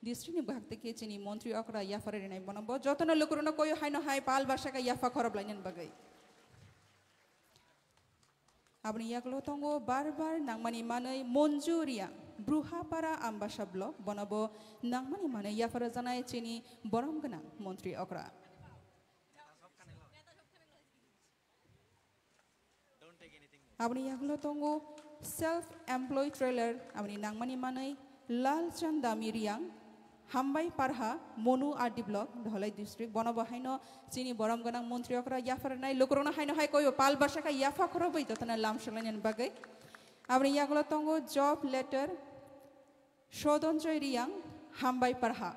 District भाग থেকে চিনি মন্ত্রী অকরা ইয়াফারে নাই বনব যতন লোকরন কই হাইনো হাই পাল বাসাকা ইয়াফা খরব লাইনেন বাগৈ আপনি ইয়াকলো তঙ্গো বারবার নাংমানি মাनै মঞ্জুরিয়া ব্রুহাপাড়া আম্বাসা ব্লক বনব নাংমানি মাनै ইয়াফারে জানাই চিনি বরম গোনাं মন্ত্রী অকরা আপনি ইয়াকলো তঙ্গো সেলফ এমপ্লয় ট্রেলার আপনি নাংমানি মাनै লালচাঁদ দামিরিয়াং হামবাই পারহা Manu RD block Dhalai district বনবহাইনো চিনি বরম গোনাं মন্ত্রী অকরা ইয়াফার নাই লোকরনো হাইনো হাই কইব পাল বাসাকা ইয়াফা খরবই ততনা লামসলাইনেন বাগৈ আপনি ইয়াগলো তঙ্গো জব লেটার সদঞ্জয় রিয়াং হামবাই পারহা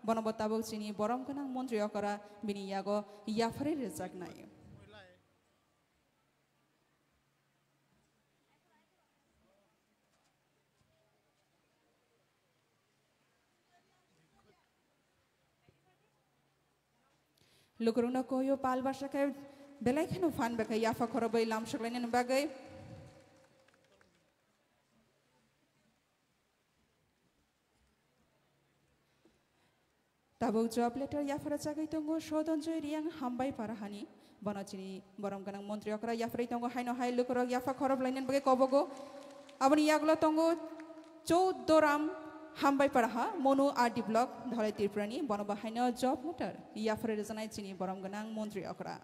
বনবতাবক চিনি বরম গোনাं মন্ত্রী অকরা বিনি ইয়াগো ইয়াফারে রেজাক নাই लोकरुना कोयो पाल बासा के बेलायखेनो फान बागै याफा खरबै लामसलाइनेन बागै ताबो जब लेटर याफारा जागै तंगो सदनजय रियां हामबाय पाराहानि बनाचिनि बरम गोनां मन्त्रि अकरा याफारै तंगो हाइनो हाइ लोकर याफा खरब लाइनेन बागै कबगो आबनि यागलो तंगो 14 राम हामबाय पारहा मनु आरडि ब्लक धलाई त्रिपुरानी बनबाहाइनो जब लेटार याफारे जानाय चिनि बरम गोनां मन्त्रि अकरा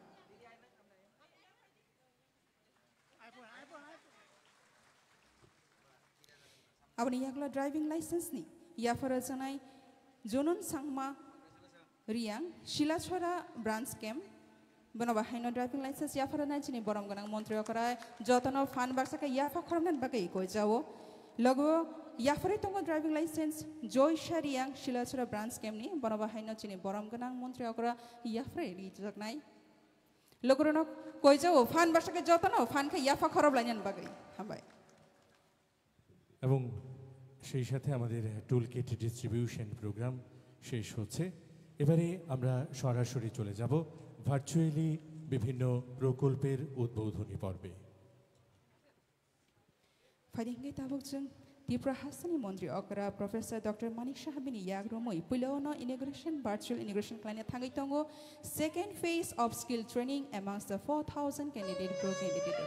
आबनि यागला ड्राइविं लाइसेंस नि याफारे जानाय जुनुन सांमा रियां शिलाछरा ब्रांच कैम्प बनबाहाइनो ड्राइविं लाइसेंस याफारे नाय चिनि बरम गोनां मन्त्रि अकरा जतनो फान बारसाका याफा खरमनान बागै कय जावो लगो याफारे तंगो ड्राइविं लाइसेंस जय शारियां शिलाछरा ब्रांच कैम्पनि बनबाहाइनो चिनि बरम गोनां मन्त्रि अकरा याफारे रिजकनाय लोकरनो कय जावो फान बारसाका जतनो फानखा याफा खरब लाइनेन बागै हामबाय এবং সেই সাথে আমাদের টুল কিট ডিস্ট্রিবিউশন প্রোগ্রাম শেষ হচ্ছে এবারে আমরা সরাসরি চলে যাব ভার্চুয়ালি বিভিন্ন প্রকল্পের উদ্বোধনী পর্বে ফাইদিংগে তাবকজों त्रिपुरा हासनि मन्त्रि अकरा प्रोफेसर डॉक्टर मानिक साहाबिनि याग्रमै पुलावनो इनॉग्रेशन वर्चुअल इनॉग्रेशन क्लाइने थांगै तंगो second phase of skill training amongst the 4000 candidate pro candidate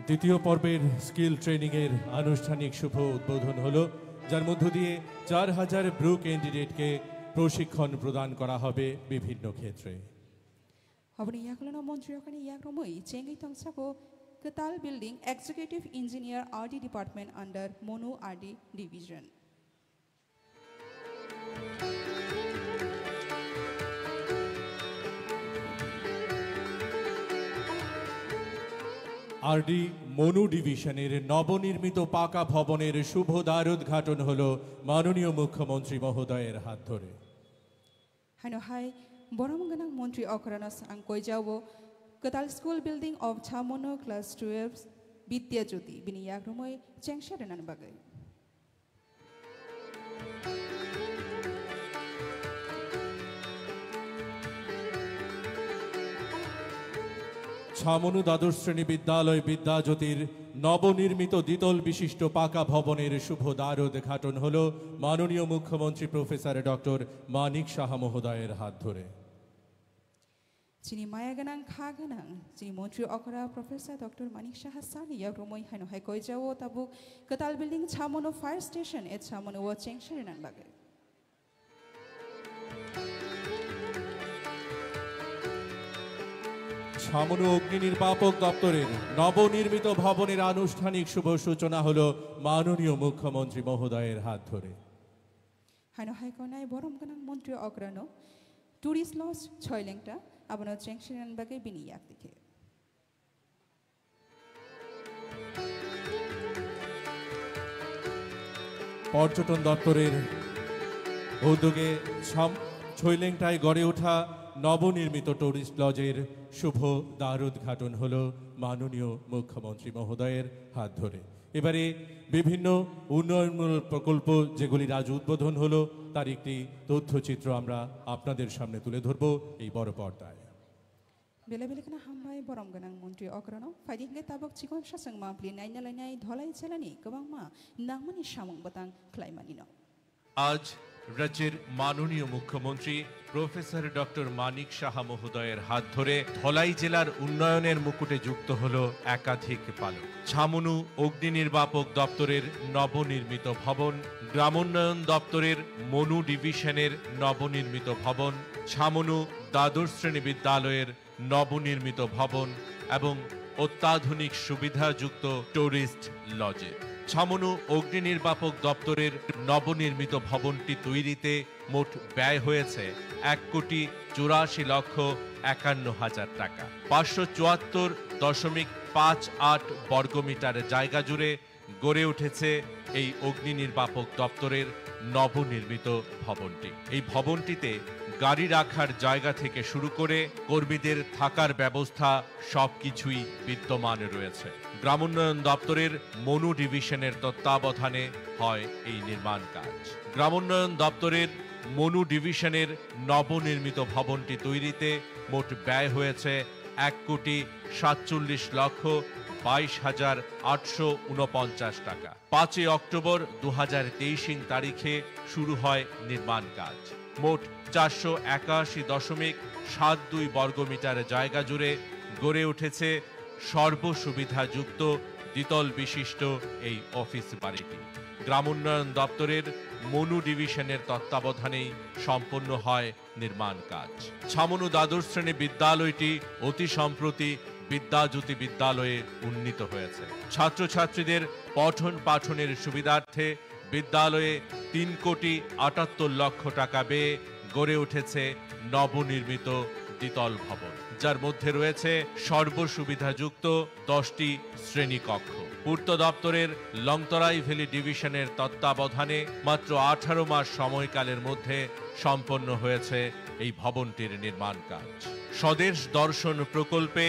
দ্বিতীয় পর্বের স্কিল ট্রেনিং এর আনুষ্ঠানিক শুভ উদ্বোধন হলো যার মধ্য দিয়ে 4000 ব্রু ক্যান্ডিডেটকে প্রশিক্ষণ প্রদান করা হবে বিভিন্ন ক্ষেত্রে হবনি ইয়াকলনো মন্ত্রী অকানি ইয়াগ্রमै চেঙ্গै তংসাকো Katal Building Executive Engineer RD Department under Monu RD Division. RD Manu ডিভিশনের নবনির্মিত পাকা ভবনের শুভ দ্বার উদ্ঘাটন হলো মাননীয় মুখ্যমন্ত্রী মহোদয়ের হাত ধরে হাইনো হাই বরম গোনাं মন্ত্রী অকরানাস আং কইজাবো Katal School Building of Chamono Class 12 Vidya Jyoti bini yagromoi chengsharenan bagai Chhamanu দ্বাদশ শ্রেণী বিদ্যালয় বিদ্যাজ্যোতির নবনির্মিত দ্বিতল বিশিষ্ট পাকা ভবনের শুভ দ্বার উদ্ঘাটন হলো মাননীয় মুখ্যমন্ত্রী প্রফেসর ডক্টর মানিক সাহা মহোদয়ের হাত ধরে চিনি মায়া গোনাं খা गोनां চিনি মন্ত্রী অকরা professor doctor Manik Saha Sunny ইয়াগ্রमै হাইনো high কই যাও তাবুক Katal Building ছামনো ফায়ার স্টেশন এ ছামনো ও চেংশারেনান বাগে ছামনু অগ্নি নির্বাপক দপ্তরের নবনির্মিত ভবনের আনুষ্ঠানিক শুভ সূচনা হলো মাননীয় মুখ্যমন্ত্রী মহোদয়ের হাত ধরে হাইনো হাই কনাই বরম গোনাं মন্ত্রী অগ্রানো টুরিস্ট লজ 6 লেংটা আবনো চেংশারেনান বাগে বিনি ইয়াক দিকে পর্যটন দপ্তরের উদ্যোগে ছয়লেংটায় গড়ে ওঠা নবনির্মিত টুরিস্ট লজের শুভ দ্বার উদ্ঘাটন হলো মাননীয় মুখ্যমন্ত্রী মহোদয়ের হাত ধরে এবারে বিভিন্ন উন্নয়নমূলক প্রকল্প যেগুলির আজ উদ্বোধন হলো তার একটি তথ্যচিত্র আমরা আপনাদের সামনে তুলে ধরব এই বড় পর্দায় बेले बेले कना हामबाय बरम गोनां मन्त्रि अग्रनाव फाइदि हिंगे ताबक चिकन सासंग मा प्लि नाइना लाइनाय धलाई चेलानि गोबां मा नांमानि सामं बतां ख्लाइमानि न আজ রাজ্যের মাননীয় মুখ্যমন্ত্রী প্রফেসর ডক্টর মানিক সাহা মহোদয়ের হাত ধরে ধলাই জেলার উন্নয়নের মুকুটে যুক্ত হল একাধিক পালক। ছামনু অগ্নি নির্বাপক দপ্তরের নবনির্মিত ভবন, গ্রামোন্নয়ন দপ্তরের মনু ডিভিশনের নবনির্মিত ভবন, ছামনু দ্বাদশ শ্রেণী বিদ্যালয়ের নবনির্মিত ভবন এবং অত্যাধুনিক সুবিধাযুক্ত টুরিস্ট লজে। ছামনু অগ্নি নির্বাপক দপ্তরের নবনির্মিত ভবনটি তৈরিতে মোট ব্যয় হয়েছে ১,৮৪,৫১,০০০ টাকা। ৫৭৪.৫৮ বর্গমিটার জায়গা জুড়ে গড়ে উঠেছে এই অগ্নি নির্বাপক দপ্তরের নবনির্মিত ভবনটি। এই ভবনটিতে গাড়ি রাখার জায়গা থেকে শুরু করে কর্মীদের থাকার ব্যবস্থা সবকিছুই বিদ্যমান রয়েছে। গ্রামোন্নয়ন দপ্তরের মনু ডিভিশনের তত্ত্বাবধানে হয় এই নির্মাণ কাজ। গ্রামোন্নয়ন দপ্তরের মনু ডিভিশনের নবনির্মিত ভবনটি তৈরিতে মোট ব্যয় হয়েছে ১,২২,৮২,৮৪৯ টাকা। ৫ই অক্টোবর ২০২৩ তারিখে শুরু হয় নির্মাণ কাজ। মোট ৪৮১.৭২ বর্গমিটার জায়গা জুড়ে গড়ে উঠেছে সর্বসুবিধাযুক্ত দ্বিতল বিশিষ্ট এই অফিস বাড়িটি। গ্রামোন্নয়ন দপ্তরের মনু ডিভিশনের তত্ত্বাবধানেই সম্পন্ন হয় নির্মাণ কাজ। ছামনু দ্বাদশ শ্রেণী বিদ্যালয়টি অতি সম্প্রতি বিদ্যাজ্যোতি বিদ্যালয়ে উন্নীত হয়েছে। ছাত্রছাত্রীদের পঠন পাঠনের সুবিধার্থে বিদ্যালয়ে ৩,৭৮,০০,০০০ টাকা ব্যয়ে গড়ে উঠেছে নবনির্মিত দ্বিতল ভবন, যার মধ্যে রয়েছে সর্বসুবিধাযুক্ত 10টি শ্রেণীকক্ষ। পূর্ত দপ্তরের লংতরাই ভ্যালি ডিভিশনের তত্ত্বাবধানে মাত্র 18 মাস সময়কালের মধ্যে সম্পন্ন হয়েছে এই ভবনটির নির্মাণ কাজ। স্বদেশ দর্শন প্রকল্পে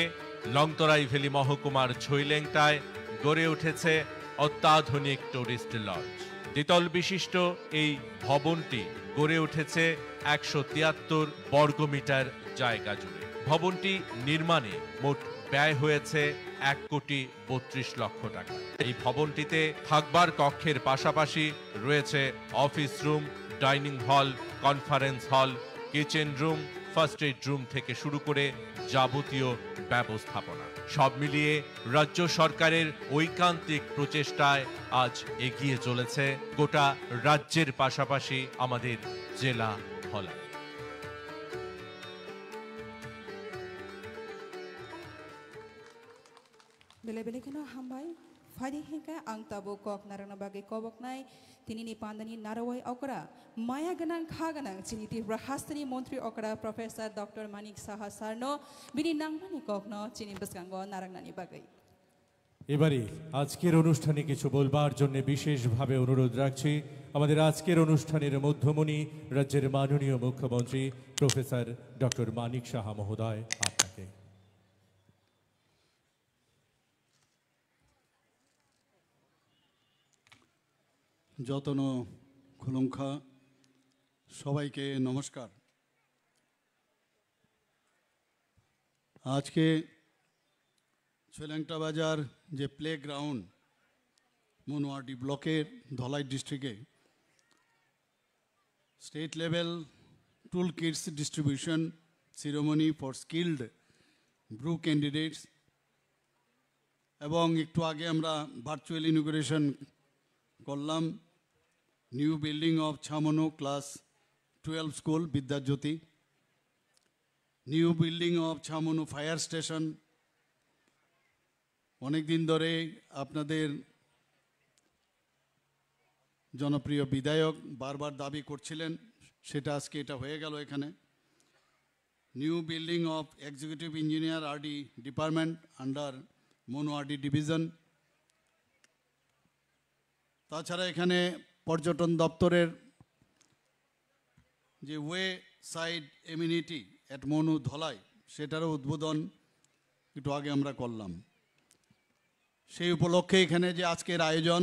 লংতরাই ভ্যালি মহকুমার ছৈলেংটায় গড়ে উঠেছে অত্যাধুনিক টুরিস্ট লজ। দ্বিতল বিশিষ্ট এই ভবনটি গড়ে উঠেছে 173 বর্গমিটার জায়গা জুড়ে। ভবনটি নির্মাণে মোট ব্যয় হয়েছে 1,32,00,000 টাকা। এই ভবনটিতে থাকবার কক্ষের পাশাপাশি রয়েছে office room, dining hall, conference hall, kitchen room, first aid room থেকে শুরু করে যাবতীয় ব্যবস্থাপনা। সব মিলিয়ে রাজ্য সরকারের ঐকান্তিক প্রচেষ্টায় আজ এগিয়ে চলেছে গোটা রাজ্যের পাশাপাশি আমাদের জেলা ধলাই। बेले बेले कना हामबाय फाइदि हिंगा आं ताबो कक नारायण बागे कबकनाय तिनिनि पान्दानि नारावाय अकरा माया गनां खा गनां चिनिति राहास्तनि मन्त्री अकरा प्रोफेसर डॉक्टर मानिक साहा सारनो बिनि नांमानि ककनो चिनि बसगांगो नारांगनानि बागै। এবারে আজকের অনুষ্ঠানে কিছু বলবার জন্য বিশেষভাবে অনুরোধ রাখছি আমাদের আজকের অনুষ্ঠানের মধ্যমণি রাজ্যের মাননীয় মুখ্যমন্ত্রী প্রফেসর ডক্টর মানিক সাহা মহোদয় আপনাকে। যতন খুলুঙ্খা সবাইকে নমস্কার। আজকে ছৈলেংটা বাজার যে প্লে গ্রাউন্ড মনুয়াটি ব্লকের ধলাই ডিস্ট্রিক্টে state level tool kits distribution ceremony for skilled Bru candidates এবং একটু আগে আমরা ভার্চুয়াল ইনগুরেশন করলাম new building of Chhamanu class 12 school Vidyajyoti, new building of Chhamanu fire station. অনেক দিন ধরে আপনাদের জনপ্রিয় বিধায়ক বারবার দাবি করছিলেন, সেটা আজকে এটা হয়ে গেল এখানে। New building of executive engineer RD department under Manu RD division. তাছাড়া এখানে পর্যটন দপ্তরের যে way side amenity at Manu Dhalai সেটারও উদ্বোধন একটু আগে আমরা করলাম। সেই উপলক্ষে এখানে যে আজকের আয়োজন,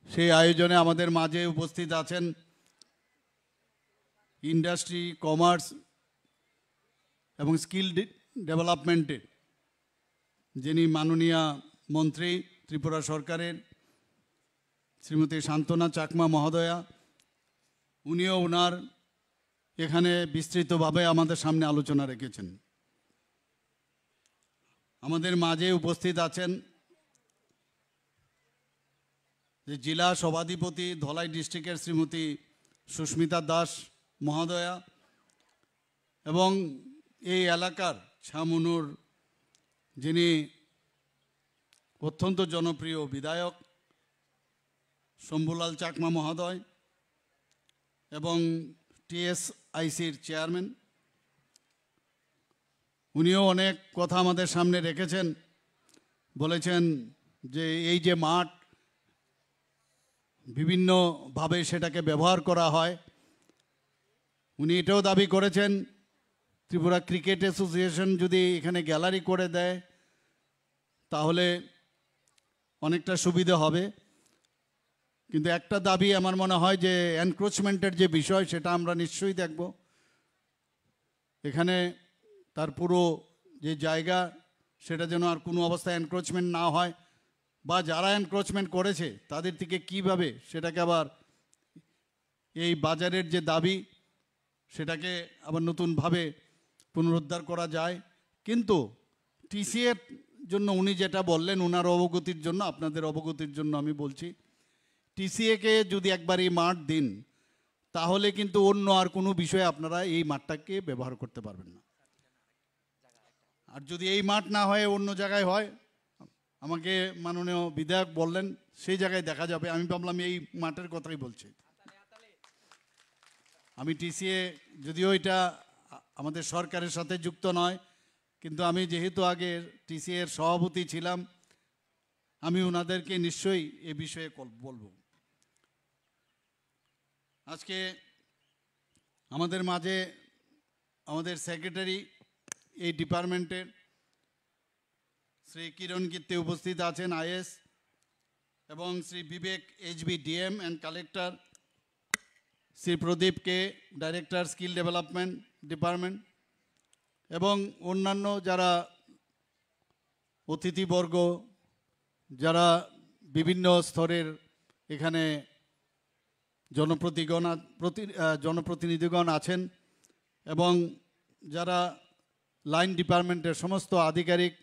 সেই আয়োজনে আমাদের মাঝে উপস্থিত আছেন ইন্ডাস্ট্রি, কমার্স এবং স্কিল ডেভেলপমেন্টে যিনি মাননীয় মন্ত্রী ত্রিপুরা সরকারের শ্রীমতী শান্তনা চাকমা মহোদয়া, উনিও ওনার এখানে বিস্তৃতভাবে আমাদের সামনে আলোচনা রেখেছেন। আমাদের মাঝে উপস্থিত আছেন যে জেলা সভাধিপতি ধলাই ডিস্ট্রিক্টের শ্রীমতী সুস্মিতা দাস মহোদয়া এবং এই এলাকার ছামনুর যিনি অত্যন্ত জনপ্রিয় বিধায়ক শম্ভুলাল চাকমা মহোদয় এবং টিএসআইসির চেয়ারম্যান, উনিও অনেক কথা আমাদের সামনে রেখেছেন। বলেছেন যে এই যে মাঠ বিভিন্নভাবে সেটাকে ব্যবহার করা হয়, উনি এটাও দাবি করেছেন ত্রিপুরা ক্রিকেট অ্যাসোসিয়েশন যদি এখানে গ্যালারি করে দেয় তাহলে অনেকটা সুবিধা হবে। কিন্তু একটা দাবি আমার মনে হয় যে এনক্রোচমেন্টের যে বিষয় সেটা আমরা নিশ্চয়ই দেখব। এখানে তার পুরো যে জায়গা সেটা যেন আর কোনো অবস্থায় এনক্রোচমেন্ট না হয়, বা যারা এনক্রোচমেন্ট করেছে তাদের থেকে কিভাবে সেটাকে আবার এই বাজারের যে দাবি সেটাকে আবার নতুনভাবে পুনরুদ্ধার করা যায়। কিন্তু টিসিএর জন্য উনি যেটা বললেন, ওনার অবগতির জন্য, আপনাদের অবগতির জন্য আমি বলছি, টিসিএকে যদি একবার এই মাঠ দিন তাহলে কিন্তু অন্য আর কোনো বিষয়ে আপনারা এই মাঠটাকে ব্যবহার করতে পারবেন না। আর যদি এই মাঠ না হয় অন্য জায়গায় হয়, আমাকে মাননীয় বিধায়ক বললেন সেই জায়গায় দেখা যাবে। আমি ভাবলাম এই মাঠের কথাই বলছি। আমি টিসিএ যদিও এটা আমাদের সরকারের সাথে যুক্ত নয়, কিন্তু আমি যেহেতু আগে টিসিএর সভাপতি ছিলাম, আমি ওনাদেরকে নিশ্চয়ই এ বিষয়ে বলবো। আজকে আমাদের মাঝে আমাদের সেক্রেটারি এই ডিপার্টমেন্টের শ্রী কিরণ কীর্তি উপস্থিত আছেন, আইএস, এবং Shri Vivek HB DM and collector, Shri Pradeep K director skill development department, এবং অন্যান্য যারা অতিথিবর্গ, যারা বিভিন্ন স্তরের এখানে জনপ্রতিনিধিগণ আছেন, এবং যারা লাইন ডিপার্টমেন্টের সমস্ত আধিকারিক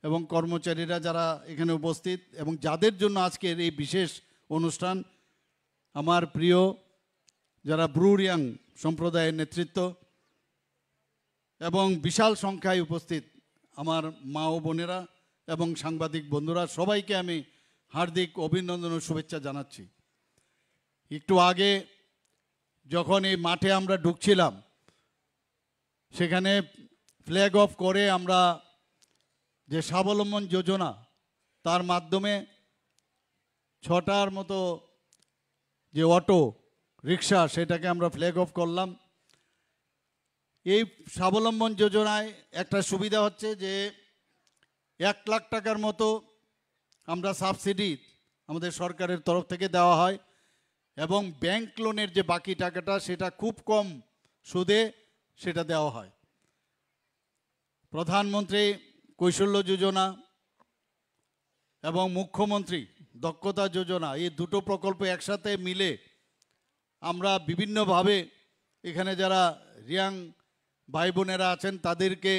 এবং কর্মচারীরা যারা এখানে উপস্থিত, এবং যাদের জন্য আজকের এই বিশেষ অনুষ্ঠান, আমার প্রিয় যারা ব্রু রিয়াং সম্প্রদায়ের নেতৃত্ব এবং বিশাল সংখ্যায় উপস্থিত আমার মা ও বোনেরা এবং সাংবাদিক বন্ধুরা, সবাইকে আমি হার্দিক অভিনন্দন ও শুভেচ্ছা জানাচ্ছি। একটু আগে যখন এই মাঠে আমরা ঢুকছিলাম সেখানে ফ্ল্যাগ অফ করে আমরা যে স্বাবলম্বন যোজনা তার মাধ্যমে 6টার মতো যে অটো রিক্সা সেটাকে আমরা ফ্ল্যাগ অফ করলাম। এই স্বাবলম্বন যোজনায় একটা সুবিধা হচ্ছে যে 1 লাখ টাকার মতো আমরা সাবসিডি আমাদের সরকারের তরফ থেকে দেওয়া হয়, এবং ব্যাংক লোনের যে বাকি টাকাটা সেটা খুব কম সুদে সেটা দেওয়া হয়। প্রধানমন্ত্রী কৌশল্য যোজনা এবং মুখ্যমন্ত্রী দক্ষতা যোজনা, এই দুটো প্রকল্প একসাথে মিলে আমরা বিভিন্নভাবে এখানে যারা রিয়াং ভাই বোনেরা আছেন তাদেরকে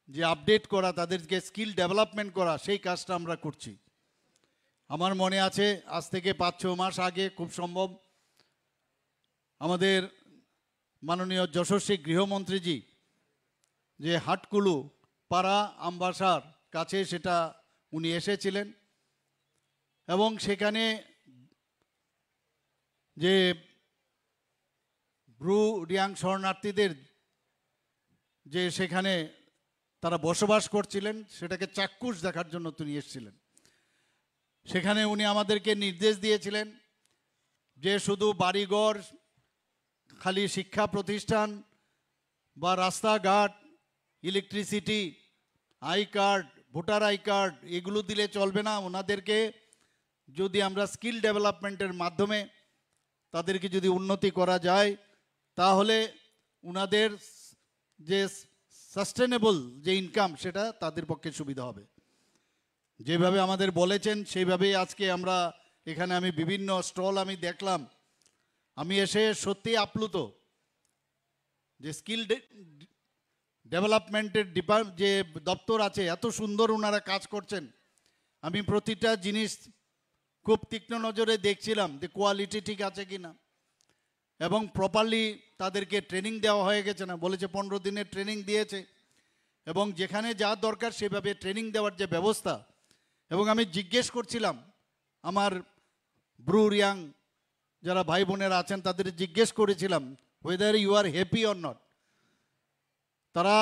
যে আপডেট করা, তাদেরকে স্কিল ডেভেলপমেন্ট করা, সেই কাজটা আমরা করছি। আমার মনে আছে আজ থেকে 5-6 মাস আগে খুব সম্ভব আমাদের মাননীয় যশস্বী গৃহমন্ত্রীজি যে হাটকুলু পাড়া আমবাসার কাছে সেটা উনি এসেছিলেন, এবং সেখানে যে ব্রু রিয়াং শরণার্থীদের যে সেখানে তারা বসবাস করছিলেন সেটাকে চাক্ষুষ দেখার জন্য তিনি এসেছিলেন। সেখানে উনি আমাদেরকে নির্দেশ দিয়েছিলেন যে শুধু বাড়িঘর, খালি শিক্ষা প্রতিষ্ঠান বা রাস্তাঘাট, electricity, I card, voter I card এগুলো দিলে চলবে না। ওনাদেরকে যদি আমরা স্কিল ডেভেলপমেন্টের মাধ্যমে তাদেরকে যদি উন্নতি করা যায় তাহলে ওনাদের যে সাস্টেনেবল যে ইনকাম সেটা তাদের পক্ষে সুবিধা হবে। যেভাবে আমাদের বলেছেন সেইভাবেই আজকে আমরা এখানে আমি বিভিন্ন স্টল আমি দেখলাম, আমি এসে সত্যি আপ্লুত যে স্কিল ডেভেলপমেন্টের যে দপ্তর আছে এত সুন্দর ওনারা কাজ করছেন। আমি প্রতিটা জিনিস খুব তীক্ষ্ণ নজরে দেখছিলাম যে কোয়ালিটি ঠিক আছে কি না, এবং প্রপারলি তাদেরকে ট্রেনিং দেওয়া হয়ে গেছে না, বলেছে 15 দিনের ট্রেনিং দিয়েছে, এবং যেখানে যা দরকার সেভাবে ট্রেনিং দেওয়ার যে ব্যবস্থা। এবং আমি জিজ্ঞেস করছিলাম আমার ব্রু রিয়াং যারা ভাই বোনেরা আছেন তাদের জিজ্ঞেস করেছিলাম whether you are happy or not, তারা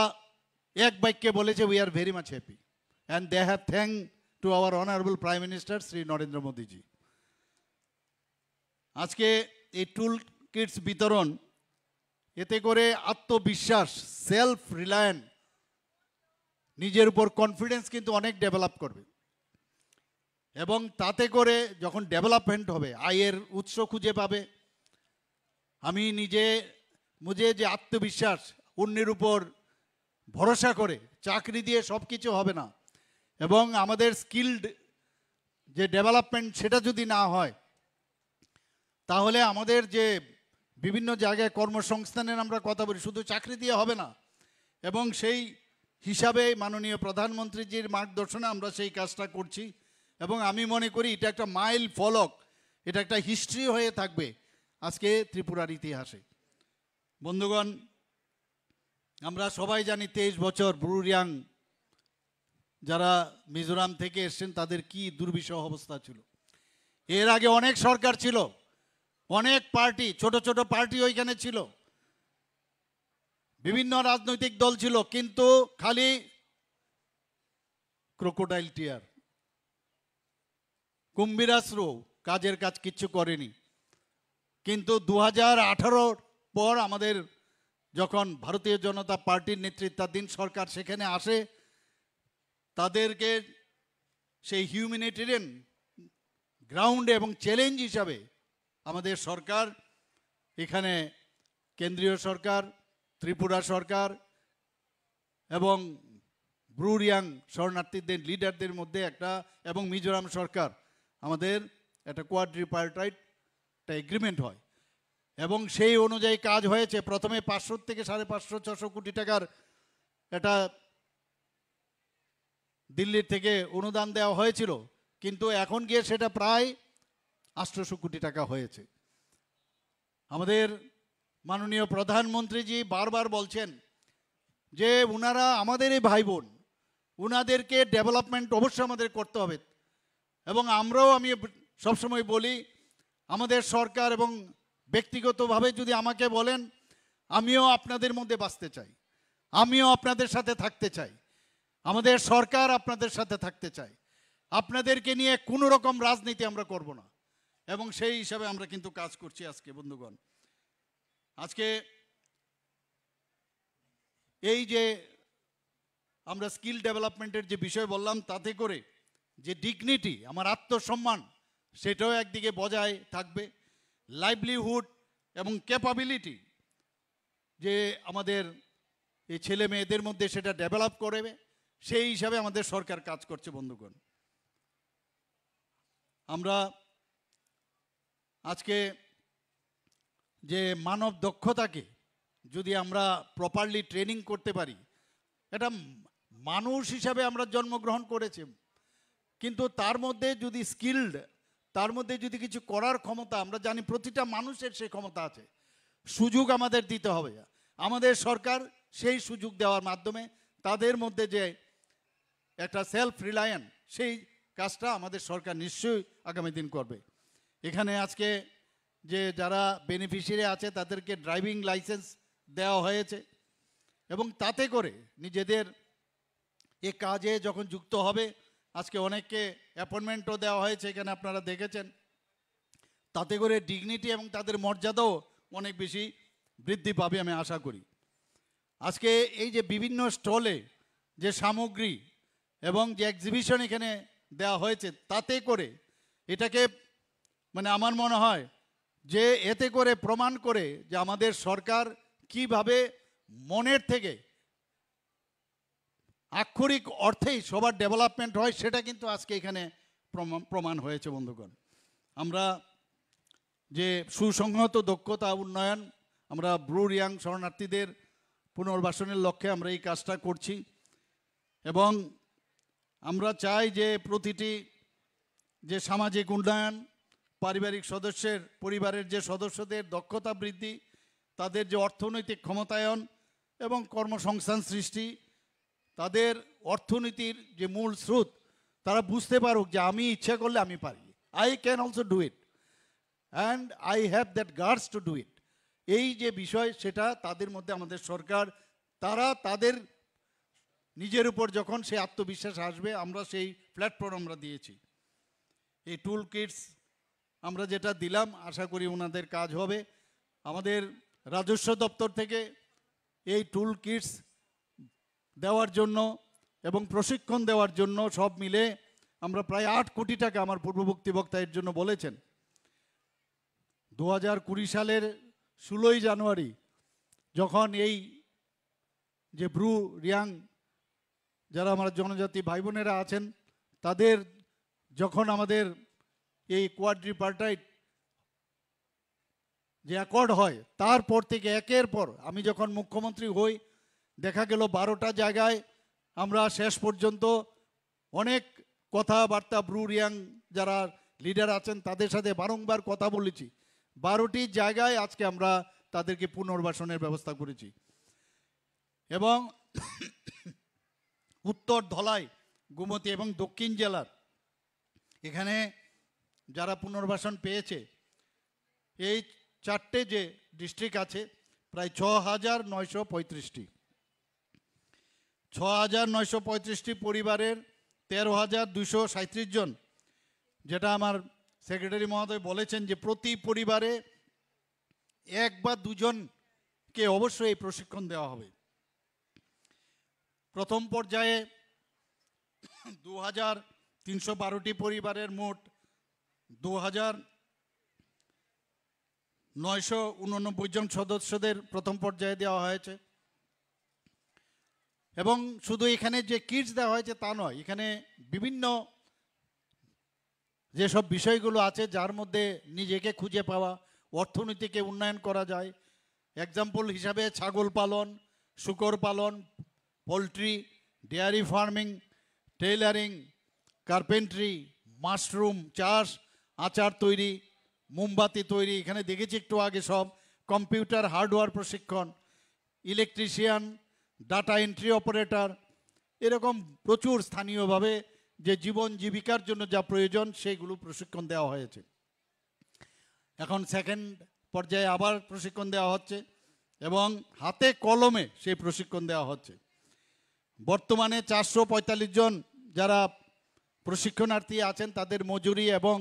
এক বাক্যে বলেছে we are very much happy and they have thanked to our honorable Prime Minister Sri Narendra Modi ji. আজকে এই টুল কিটস বিতরণ, এতে করে আত্মবিশ্বাস, সেলফ রিলায়েন্ট, নিজের উপর কনফিডেন্স কিন্তু অনেক ডেভেলপ করবে, এবং তাতে করে যখন ডেভেলপমেন্ট হবে আয়ের উৎস খুঁজে পাবে। আমি মুঝে যে আত্মবিশ্বাস, অন্যের উপর ভরসা করে চাকরি দিয়ে সব কিছু হবে না, এবং আমাদের স্কিলড যে ডেভেলপমেন্ট সেটা যদি না হয় তাহলে আমাদের যে বিভিন্ন জায়গায় কর্মসংস্থানের আমরা কথা বলি, শুধু চাকরি দিয়ে হবে না। এবং সেই হিসাবে মাননীয় প্রধানমন্ত্রীজির মার্গদর্শনে আমরা সেই কাজটা করছি, এবং আমি মনে করি এটা একটা মাইল ফলক, এটা একটা হিস্ট্রি হয়ে থাকবে আজকে ত্রিপুরার ইতিহাসে। বন্ধুগণ, আমরা সবাই জানি 23 বছর ব্রু রিয়াং যারা মিজোরাম থেকে এসছেন তাদের কি দুর্বিষহ অবস্থা ছিল। এর আগে অনেক সরকার ছিল, অনেক পার্টি, ছোট ছোট পার্টি ওইখানে ছিল, বিভিন্ন রাজনৈতিক দল ছিল, কিন্তু খালি ক্রোকোডাইল টিয়ার, কুম্ভীরাশ্রু, কাজের কাজ কিচ্ছু করেনি। কিন্তু 2018 পর আমাদের যখন ভারতীয় জনতা পার্টির নেতৃত্বাধীন সরকার সেখানে আসে, তাদেরকে সেই হিউম্যানিটেরিয়ান গ্রাউন্ড এবং চ্যালেঞ্জ হিসাবে আমাদের সরকার, এখানে কেন্দ্রীয় সরকার, ত্রিপুরা সরকার এবং ব্রু রিয়াং শরণার্থীদের লিডারদের মধ্যে একটা, এবং মিজোরাম সরকার, আমাদের একটা কোয়াড্রিপার্টাইট একটা এগ্রিমেন্ট হয়, এবং সেই অনুযায়ী কাজ হয়েছে। প্রথমে 500 থেকে 550-600 কোটি টাকার এটা দিল্লির থেকে অনুদান দেওয়া হয়েছিল, কিন্তু এখন গিয়ে সেটা প্রায় 800 কোটি টাকা হয়েছে। আমাদের মাননীয় প্রধানমন্ত্রীজি বারবার বলছেন যে ওনারা আমাদের এই ভাই বোন, ওনাদেরকে ডেভেলপমেন্ট অবশ্যই আমাদের করতে হবে, এবং আমরাও, আমি সবসময় বলি, আমাদের সরকার এবং ব্যক্তিগতভাবে যদি আমাকে বলেন, আমিও আপনাদের মধ্যে বাঁচতে চাই, আমিও আপনাদের সাথে থাকতে চাই, আমাদের সরকার আপনাদের সাথে থাকতে চাই, আপনাদেরকে নিয়ে কোনো রকম রাজনীতি আমরা করব না, এবং সেই হিসাবে আমরা কিন্তু কাজ করছি। আজকে বন্ধুগণ, আজকে এই যে আমরা স্কিল ডেভেলপমেন্টের যে বিষয় বললাম, তাতে করে যে ডিগনিটি, আমার আত্মসম্মান, সেটাও একদিকে বজায় থাকবে, লাইভলিহুড এবং ক্যাপাবিলিটি যে আমাদের এই ছেলে মেয়েদের মধ্যে সেটা ডেভেলপ করবে, সেই হিসাবে আমাদের সরকার কাজ করছে। বন্ধুগণ, আমরা আজকে যে মানব দক্ষতাকে যদি আমরা প্রপারলি ট্রেনিং করতে পারি, এটা মানুষ হিসাবে আমরা জন্মগ্রহণ করেছি, কিন্তু তার মধ্যে যদি স্কিলড, তার মধ্যে যদি কিছু করার ক্ষমতা, আমরা জানি প্রতিটা মানুষের সেই ক্ষমতা আছে, সুযোগ আমাদের দিতে হবে। আমাদের সরকার সেই সুযোগ দেওয়ার মাধ্যমে তাদের মধ্যে যে একটা সেলফ রিলায়েন্স, সেই কাজটা আমাদের সরকার নিশ্চয়ই আগামী দিন করবে। এখানে আজকে যে যারা বেনিফিশিয়ারি আছে তাদেরকে ড্রাইভিং লাইসেন্স দেওয়া হয়েছে, এবং তাতে করে নিজেদের এ কাজে যখন যুক্ত হবে, আজকে অনেককে অ্যাপয়েন্টমেন্টও দেওয়া হয়েছে, এখানে আপনারা দেখেছেন, তাতে করে ডিগনিটি এবং তাদের মর্যাদাও অনেক বেশি বৃদ্ধি পাবে আমি আশা করি। আজকে এই যে বিভিন্ন স্টলে যে সামগ্রী এবং যে এক্সিবিশন এখানে দেওয়া হয়েছে, তাতে করে এটাকে মানে আমার মনে হয় যে এতে করে প্রমাণ করে যে আমাদের সরকার কিভাবে মনের থেকে আক্ষরিক অর্থেই সবার ডেভেলপমেন্ট হয়, সেটা কিন্তু আজকে এখানে প্রমাণ হয়েছে বন্ধুগণ। আমরা যে সুসংহত দক্ষতা উন্নয়ন, আমরা ব্রু রিয়াং শরণার্থীদের পুনর্বাসনের লক্ষ্যে আমরা এই কাজটা করছি, এবং আমরা চাই যে প্রতিটি যে সামাজিক উন্নয়ন, পারিবারিক পরিবারের যে সদস্যদের দক্ষতা বৃদ্ধি, তাদের যে অর্থনৈতিক ক্ষমতায়ন এবং কর্মসংস্থান সৃষ্টি, তাদের অর্থনীতির যে মূল স্রোত, তারা বুঝতে পারুক যে আমি ইচ্ছা করলে আমি পারি, I can also do it and I have that guards to do it. এই যে বিষয়, সেটা তাদের মধ্যে আমাদের সরকার, তারা তাদের নিজের উপর যখন সে আত্মবিশ্বাস আসবে, আমরা সেই প্ল্যাটফর্ম আমরা দিয়েছি। এই টুল কিটস আমরা যেটা দিলাম, আশা করি ওনাদের কাজ হবে। আমাদের রাজস্ব দপ্তর থেকে এই টুল কিটস দেওয়ার জন্য এবং প্রশিক্ষণ দেওয়ার জন্য সব মিলে আমরা প্রায় 8 কোটি টাকা, আমার পূর্ববর্তী বক্তা এর জন্য বলেছেন, 2020 সালের 16ই জানুয়ারি যখন এই যে ব্রু রিয়াং যারা আমার জনজাতি ভাই বোনেরা আছেন, তাদের যখন আমাদের এই কোয়াড্রিপার্টাইট যে অ্যাকর্ড হয়, তারপর থেকে একের পর আমি যখন মুখ্যমন্ত্রী হই, দেখা গেল 12টা জায়গায় আমরা শেষ পর্যন্ত অনেক কথাবার্তা ব্রু রিয়াং যারা লিডার আছেন তাদের সাথে বারংবার কথা বলেছি। 12টি জায়গায় আজকে আমরা তাদেরকে পুনর্বাসনের ব্যবস্থা করেছি। এবং উত্তর ধলাই, গোমতী এবং দক্ষিণ জেলার এখানে যারা পুনর্বাসন পেয়েছে, এই 4টে যে ডিস্ট্রিক্ট আছে, প্রায় 6,935টি 6,935টি পরিবারের 13,237 জন, যেটা আমার সেক্রেটারি মহোদয় বলেছেন যে প্রতি পরিবারে 1 বা 2 জনকে অবশ্যই এই প্রশিক্ষণ দেওয়া হবে। প্রথম পর্যায়ে 2,312টি পরিবারের মোট 2,989 জন সদস্যদের প্রথম পর্যায়ে দেওয়া হয়েছে। এবং শুধু এখানে যে কিটস দেওয়া হয়েছে তা নয়, এখানে বিভিন্ন যেসব বিষয়গুলো আছে যার মধ্যে নিজেকে খুঁজে পাওয়া, অর্থনীতিকে উন্নয়ন করা যায়, এক্সাম্পল হিসাবে ছাগল পালন, শূকর পালন, poultry, dairy farming, tailoring, carpentry, mushroom চাষ, আচার তৈরি, মোমবাতি তৈরি, এখানে দেখেছি একটু আগে সব, কম্পিউটার হার্ডওয়্যার প্রশিক্ষণ, ইলেকট্রিশিয়ান, ডাটা এন্ট্রি অপারেটর, এরকম প্রচুর স্থানীয়ভাবে যে জীবন জীবিকার জন্য যা প্রয়োজন সেইগুলো প্রশিক্ষণ দেওয়া হয়েছে। এখন সেকেন্ড পর্যায়ে আবার প্রশিক্ষণ দেওয়া হচ্ছে এবং হাতে কলমে সেই প্রশিক্ষণ দেওয়া হচ্ছে। বর্তমানে 445 জন যারা প্রশিক্ষণার্থী আছেন তাদের মজুরি এবং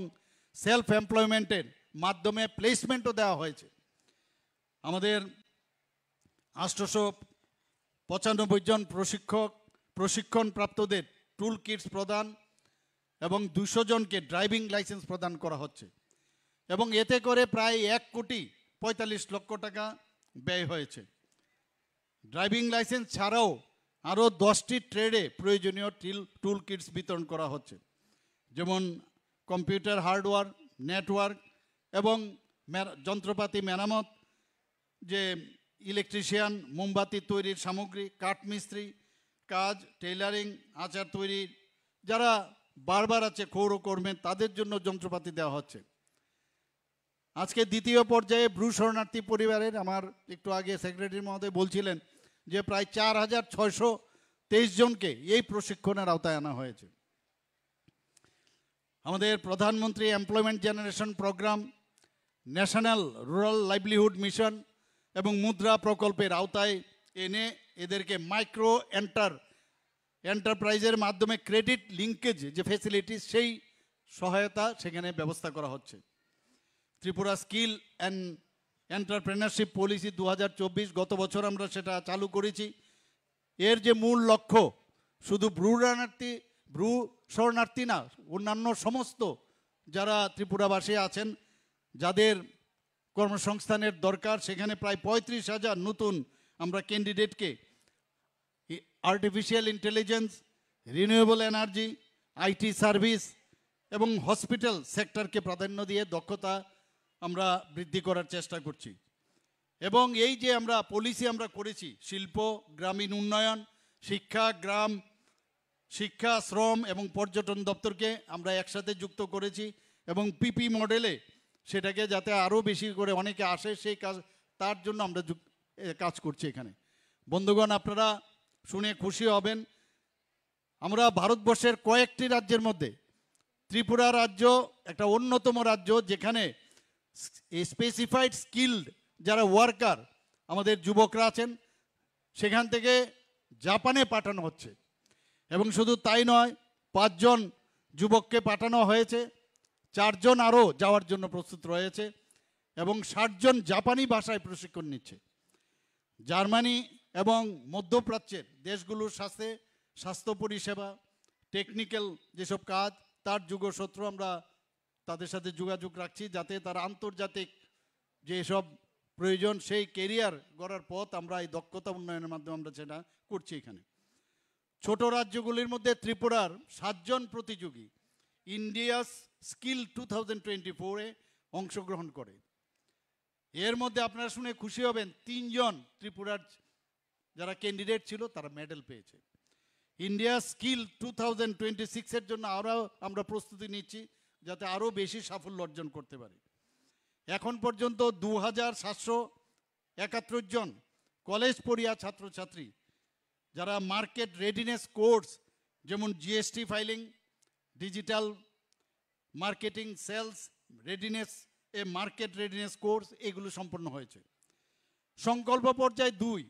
সেলফ এমপ্লয়মেন্টের মাধ্যমে প্লেসমেন্টও দেওয়া হয়েছে। আমাদের 895 জন প্রশিক্ষণপ্রাপ্তদের টুল কিটস প্রদান এবং 200 জনকে ড্রাইভিং লাইসেন্স প্রদান করা হচ্ছে এবং এতে করে প্রায় 1,45 লক্ষ টাকা ব্যয় হয়েছে। ড্রাইভিং লাইসেন্স ছাড়াও আরও 10টি ট্রেডে প্রয়োজনীয় টুল কিটস বিতরণ করা হচ্ছে, যেমন কম্পিউটার হার্ডওয়্যার, নেটওয়ার্ক এবং যন্ত্রপাতি মেরামত, যে ইলেকট্রিশিয়ান, মোমবাতি তৈরির সামগ্রী, কাঠমিস্ত্রি কাজ, টেইলারিং, আচার তৈরি, যারা বারবার আছে কৌরকর্মে, তাদের জন্য যন্ত্রপাতি দেওয়া হচ্ছে। আজকে দ্বিতীয় পর্যায়ে ব্রু শরণার্থী পরিবারের, আমার একটু আগে সেক্রেটারি মহোদয় বলছিলেন যে প্রায় 4,623 জনকে এই প্রশিক্ষণের আওতায় আনা হয়েছে। আমাদের প্রধানমন্ত্রী employment generation programme, national rural livelihood mission এবং মুদ্রা প্রকল্পের আওতায় এনে এদেরকে মাইক্রো এন্টারপ্রাইজের মাধ্যমে ক্রেডিট লিঙ্কেজ যে ফ্যাসিলিটি, সেই সহায়তা সেখানে ব্যবস্থা করা হচ্ছে। Tripura skill and entrepreneurship policy 2024, গত বছর আমরা সেটা চালু করেছি। এর যে মূল লক্ষ্য, শুধু ব্রু শরণার্থী না, অন্যান্য সমস্ত যারা ত্রিপুরাবাসী আছেন যাদের কর্মসংস্থানের দরকার, সেখানে প্রায় 35,000 নতুন আমরা ক্যান্ডিডেটকে artificial intelligence, renewable energy, IT service এবং হসপিটাল সেক্টরকে প্রাধান্য দিয়ে দক্ষতা আমরা বৃদ্ধি করার চেষ্টা করছি। এবং এই যে আমরা পলিসি আমরা করেছি, শিল্প, গ্রামীণ উন্নয়ন, শিক্ষা, শ্রম এবং পর্যটন দপ্তরকে আমরা একসাথে যুক্ত করেছি এবং পিপি মডেলে সেটাকে যাতে আরও বেশি করে অনেকে আসে সেই কাজ, তার জন্য আমরা কাজ করছি এখানে। বন্ধুগণ, আপনারা শুনে খুশি হবেন, আমরা ভারতবর্ষের কয়েকটি রাজ্যের মধ্যে ত্রিপুরা রাজ্য একটা অন্যতম রাজ্য যেখানে স্পেসিফাইড স্কিল্ড যারা ওয়ার্কার আমাদের যুবকরা আছেন সেখান থেকে জাপানে পাঠানো হচ্ছে। এবং শুধু তাই নয়, 5 জন যুবককে পাঠানো হয়েছে, 4 জন আরও যাওয়ার জন্য প্রস্তুত রয়েছে এবং 60 জন জাপানি ভাষায় প্রশিক্ষণ নিচ্ছে। জার্মানি এবং মধ্যপ্রাচ্যের দেশগুলোর সাথে স্বাস্থ্য পরিষেবা, টেকনিক্যাল যেসব কাজ, তার যুগসূত্র আমরা তাদের সাথে যোগাযোগ রাখছি যাতে তারা আন্তর্জাতিক যেসব প্রয়োজন সেই কেরিয়ার গড়ার পথ আমরা এই দক্ষতা উন্নয়নের মাধ্যমে আমরা সেটা করছি। এখানে ছোট রাজ্যগুলির মধ্যে ত্রিপুরার 7 জন প্রতিযোগী ইন্ডিয়াস স্কিল 2024-এ অংশগ্রহণ করে। এর মধ্যে আপনারা শুনে খুশি হবেন, 3 জন ত্রিপুরার যারা ক্যান্ডিডেট ছিল তারা মেডেল পেয়েছে। ইন্ডিয়া স্কিল 2026-এর জন্য আরও আমরা প্রস্তুতি নিচ্ছি যাতে আরও বেশি সাফল্য অর্জন করতে পারি। এখন পর্যন্ত 2771 জন কলেজ পড়ুয়া ছাত্রছাত্রী যারা মার্কেট রেডিনেস কোর্স যেমন GST filing, digital marketing, sales readiness, market readiness course এগুলো সম্পন্ন হয়েছে। সংকল্প পর্যায় 2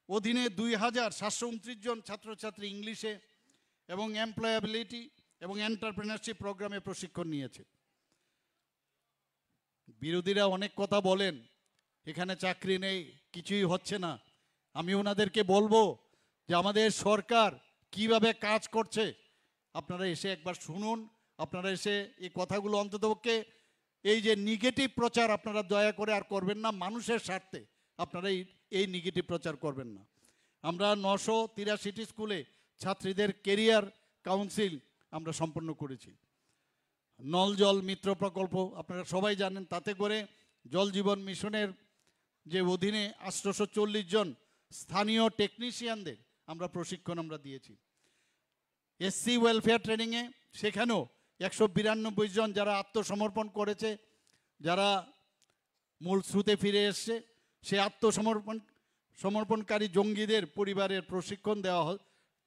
অধীনে 2729 জন ছাত্রছাত্রী ইংলিশে এবং এমপ্লয়াবিলিটি এবং এন্টারপ্রেনারশিপ প্রোগ্রামে প্রশিক্ষণ নিয়েছে। বিরোধীরা অনেক কথা বলেন, এখানে চাকরি নেই, কিছুই হচ্ছে না। আমি ওনাদেরকে বলবো যে আমাদের সরকার কিভাবে কাজ করছে আপনারা এসে একবার শুনুন। আপনারা এসে এই কথাগুলো অন্ততপক্ষে এই যে নেগেটিভ প্রচার আপনারা দয়া করে আর করবেন না, মানুষের স্বার্থে আপনারা এই নেগেটিভ প্রচার করবেন না। আমরা 983টি স্কুলে ছাত্রীদের কেরিয়ার কাউন্সিল আমরা সম্পন্ন করেছি। নল জল মিত্র প্রকল্প আপনারা সবাই জানেন, তাতে করে জল জীবন মিশনের যে অধীনে 840 জন স্থানীয় টেকনিশিয়ানদের আমরা প্রশিক্ষণ আমরা দিয়েছি। এসসি ওয়েলফেয়ার ট্রেনিংয়ে সেখানেও 192 জন যারা আত্মসমর্পণ করেছে, যারা মূল স্রোতে ফিরে এসছে, সে সমর্পণকারী জঙ্গিদের পরিবারের প্রশিক্ষণ দেওয়া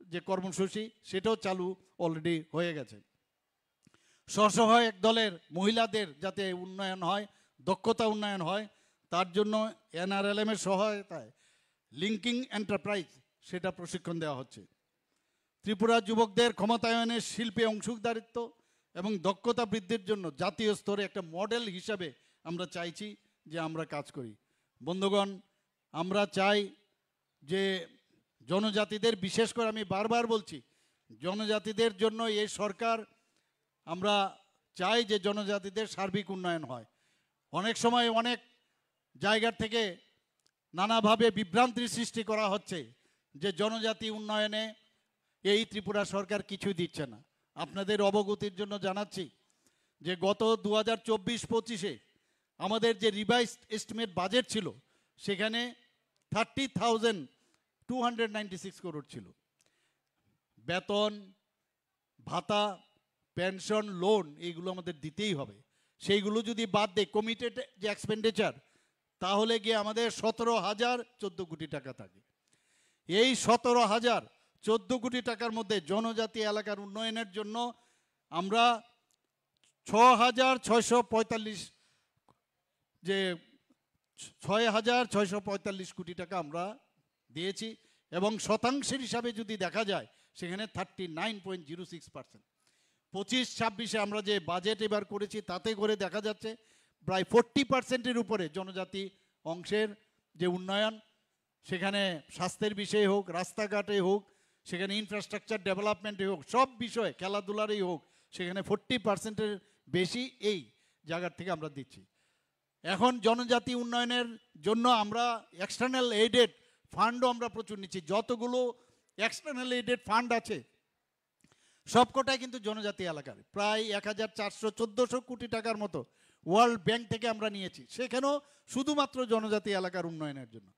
যে কর্মসূচি সেটাও চালু অলরেডি হয়ে গেছে। স্বসহায়ক দলের মহিলাদের যাতে উন্নয়ন হয়, দক্ষতা উন্নয়ন হয়, তার জন্য NRLM-এর সহায়তায় লিঙ্কিং এন্টারপ্রাইজ সেটা প্রশিক্ষণ দেওয়া হচ্ছে। ত্রিপুরা যুবকদের ক্ষমতায়নে শিল্পে অংশীদারিত্ব এবং দক্ষতা বৃদ্ধির জন্য জাতীয় স্তরে একটা মডেল হিসাবে আমরা চাইছি যে আমরা কাজ করি। বন্ধুগণ, আমরা চাই যে জনজাতিদের, বিশেষ করে আমি বারবার বলছি, জনজাতিদের জন্য এই সরকার, আমরা চাই যে জনজাতিদের সার্বিক উন্নয়ন হয়। অনেক সময় অনেক জায়গার থেকে নানাভাবে বিভ্রান্তির সৃষ্টি করা হচ্ছে যে জনজাতি উন্নয়নে এই ত্রিপুরা সরকার কিছুই দিচ্ছে না। আপনাদের অবগতির জন্য জানাচ্ছি যে গত 2024-25-এ আমাদের যে রিভাইজড এস্টিমেট বাজেট ছিল সেখানে 30,296 করোড় ছিল। বেতন, ভাতা, পেনশন, লোন এইগুলো আমাদের দিতেই হবে। সেইগুলো যদি বাদ দেয় কমিটেড যে এক্সপেন্ডিচার, তাহলে গিয়ে আমাদের 17,014 কোটি টাকা থাকে। এই 17,014 কোটি টাকার মধ্যে জনজাতি এলাকার উন্নয়নের জন্য আমরা 6,645 কোটি টাকা আমরা দিয়েছি এবং শতাংশের হিসাবে যদি দেখা যায় সেখানে 39.06%। 25-26-এ আমরা যে বাজেট এবার করেছি তাতে করে দেখা যাচ্ছে প্রায় 40%-এর উপরে জনজাতি অংশের যে উন্নয়ন, সেখানে স্বাস্থ্যের বিষয়ে হোক, রাস্তাঘাটে হোক, সেখানে ইনফ্রাস্ট্রাকচার ডেভেলপমেন্টে হোক, সব বিষয়ে, খেলাধুলারই হোক, সেখানে 40%-এর বেশি এই জায়গার থেকে আমরা দিচ্ছি। এখন জনজাতি উন্নয়নের জন্য আমরা এক্সটার্নাল এইডেড ফান্ডও আমরা প্রচুর নিচ্ছি। যতগুলো এক্সটার্নাল এডেড ফান্ড আছে, সবকটাই কিন্তু জনজাতি এলাকার, প্রায় 1400-1400 কোটি টাকার মতো ওয়ার্ল্ড ব্যাংক থেকে আমরা নিয়েছি, সেখানেও শুধুমাত্র জনজাতি এলাকার উন্নয়নের জন্য।